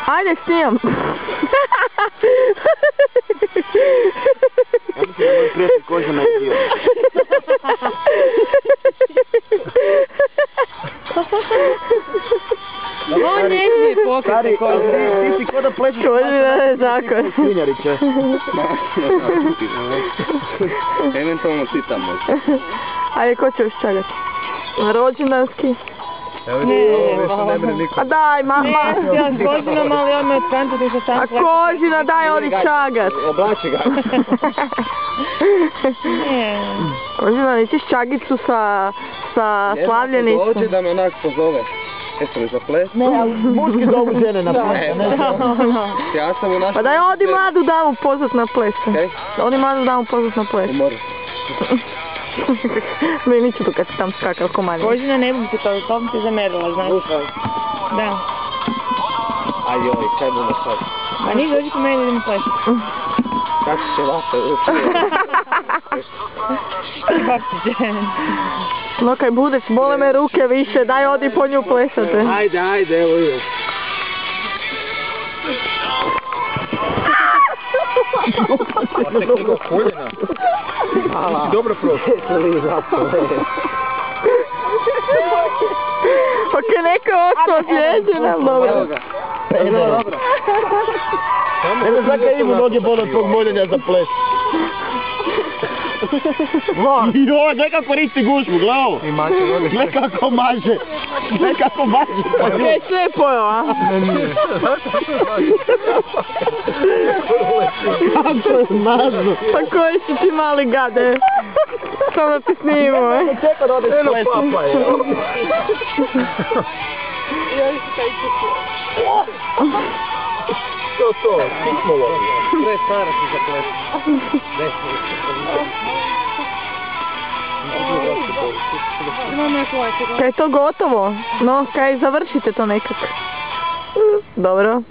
Ajde, snimam. Ja mislim da moj prijatelj Kožana je bio. Ovo ne smije pokriti Kožana. Ti si ko da plešeš Kožana je zakon. Svinjarića. Eventualno ti tamo. Ajde, ko će još čagati? Rođendanski. A daj, mama. Ne, ja s Kožinom, ali on me odkančati što sam... A Kožina, daj, odi čagat. Oblači ga. Ne. Kožina, nećeš čagicu sa slavljenicom? Dođe da me onak pozove. Jeste li za ples? Ne, ali muški zovu žene na ples. Ja sam u našem... Pa daj, odi mladu damu pozvat na ples. Okej. Odi mladu damu pozvat na ples. Umori. Meni ću tu kad si tam skakal ko manje. Kožina ne bi se to bi se zamerila, znaš. Da. Ajoj, kaj bumo sad? A nije dođi po meni da idemo plesati. Kako će vata? Kako će? No kaj budeš, bole me ruke više, daj odi po nju plesate. Ajde, evo ideš. Dobro koljena. Dobro prošlo. Ok, neka oko osvjeđena, dobro. Ne znam zakaj imu noge bole od tvog moljenja za ples. Joj, gledaj kako koristi gužbu, gledaj ovo. Gledaj kako maže. Gledaj kako maže. Ok, sve je pojel, a? Kako je mazno. Pa koji si ti mali gade? Samo da ti snimimo, e? Čeka da odeš plesi. Papa je. To, kismolo. Pre stara si za ples. Kaj je to gotovo? No, kaj završite to nekako. Dobro.